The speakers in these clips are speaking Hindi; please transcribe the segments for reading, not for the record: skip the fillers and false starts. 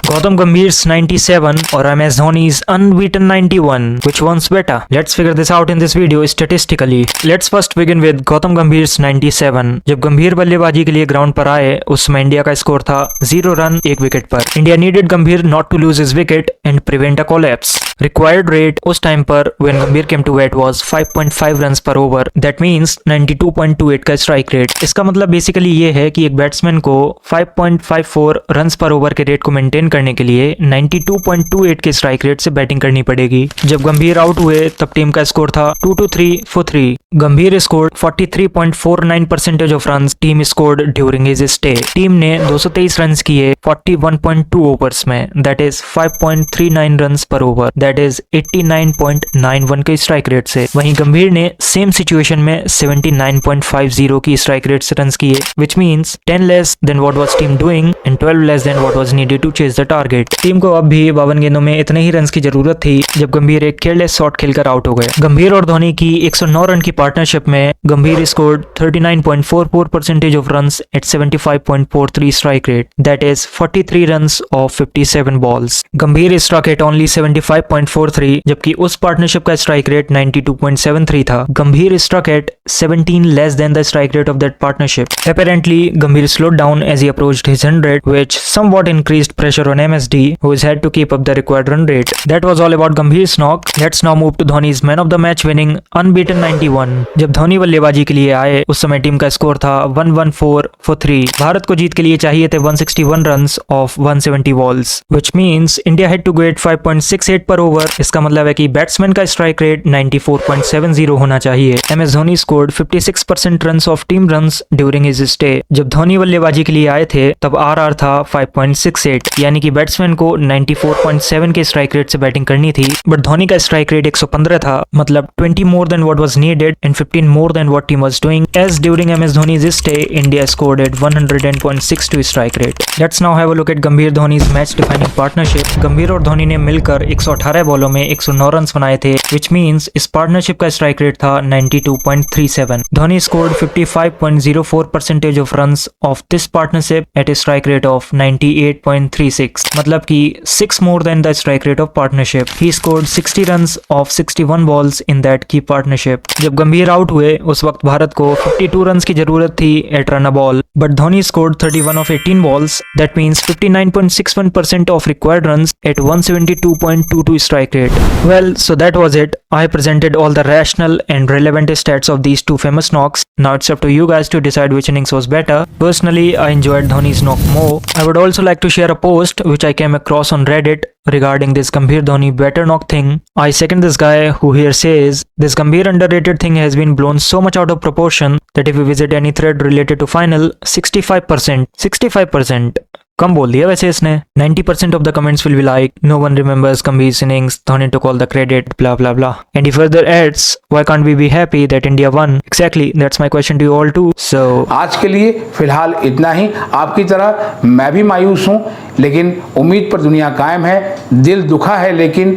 Gautam Gambhir's 97 or MS Dhoni's unbeaten 91? Which one's better? Let's figure this out in this video statistically. Let's first begin with Gautam Gambhir's 97. जब गंभीर बल्लेबाजी के लिए ग्राउंड पर आए उस समय इंडिया का स्कोर था 0 रन 1 विकेट पर। India needed Gambhir not to lose his wicket and prevent a collapse. Required rate उस टाइम पर when Gambhir came to bat was 5.5 runs पर ओवर, दैट मींस 92.28 का स्ट्राइक रेट। इसका मतलब बेसिकली ये है कि एक बैट्समैन को 5.54 रन्स पर ओवर के रेट को मेंटेन करने के लिए 92.28 के स्ट्राइक रेट से बैटिंग करनी पड़ेगी। जब गंभीर आउट हुए तब टीम का स्कोर था 2-3 for 3। गंभीर scored 43.49% of runs team scored during his stay. Team ने 223 रन्स किए 41.2 ओवर्स में, दैट इज 5.39 रन्स पर ओवर, दैट इज 89.91 के स्ट्राइक रेट से। वहीं गंभीर ने सेम सिचुएशन में 79.50 की स्ट्राइक रेट से रन्स किए, which means 10 less than what was team doing and 12 less than what was needed to chase the target. Team को अब भी 52 गेंदों में इतने ही रन्स की जरूरत थी जब गंभीर एक केयरलेस शॉट खेलकर आउट हो गए। गंभीर और धोनी की 109 रन की पार्टनरशिप में गंभीर scored 39.44% of runs at 75.43 strike rate, that is 43 runs off 57 balls. गंभीर स्ट्राइक एट ओनली 75.43 जबकि उस पार्टनरशिप का स्ट्राइक रेट 92.73 था। Gambhir strike at 17 less than the strike rate of that partnership. Apparently, Gambhir slowed down as he approached his 100, which somewhat increased pressure on MSD, who has had to keep up the required run rate. That was all about Gambhir's knock. Let's now move to Dhoni's man of the match winning unbeaten 91. जब धोनी बल्लेबाजी के लिए आए उस समय टीम का स्कोर था 114 for 3। भारत को जीत के लिए चाहिए थे 161 runs off 170 balls, which means India had to go at 5.68 पर ओवर। इसका मतलब है कि बैट्समैन का स्ट्राइक रेट 94.70 होना चाहिए। MS Dhoni scored 56% runs off team runs during his stay. जब धोनी बल्लेबाजी के लिए आए थे तब आरआर था 5.68, यानी कि बैट्समैन को 94.7 के स्ट्राइक रेट से बैटिंग करनी थी, बट धोनी का स्ट्राइक रेट 115 था, मतलब 20 more than what was needed and 15 more than what team was doing. As during MS Dhoni's stay India scored at 110.62 strike rate. Let's now have a look at Gambhir Dhoni's match defining partnership. गंभीर और धोनी ने मिलकर 118 बॉलों में 109 रन बनाए थे, विच मींस इस पार्टनरशिप का स्ट्राइक रेट था 92.37। Dhoni scored 55.04% of runs of this partnership at a strike rate of 98.36, मतलब कि 6 more than the strike rate of partnership. He scored 60 runs of 61 balls in that key partnership. जब गंभीर आउट हुए उस वक्त भारत को 52 रन्स की जरूरत थी at run a ball, but Dhoni scored 31 of 18 balls. That means 59.61% of required runs at 172.22 strike rate. Well, so that was it. I presented all the rational and relevant stats of these two famous knocks. Now it's up to you guys to decide which innings was better. Personally, I enjoyed Dhoni's knock more. I would also like to share a post which I came across on Reddit regarding this Gambhir Dhoni better knock thing. I second this guy who here says this Gambhir underrated thing has been blown so much out of proportion that if you visit any thread related to final, 65% कम बोल दिया वैसे इसने। 90% of the comments will be like, no one remembers Gambhir's innings, Dhoni took all the credit, blah blah blah. And he further adds, why can't we be happy that India won? Exactly, that's my question to you all too. So आज के लिए फिलहाल इतना ही। आपकी तरह मैं भी मायूस हूँ, लेकिन उम्मीद पर दुनिया कायम है। दिल दुखा है लेकिन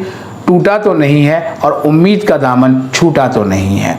टूटा तो नहीं है और उम्मीद का दामन छूटा तो नहीं है।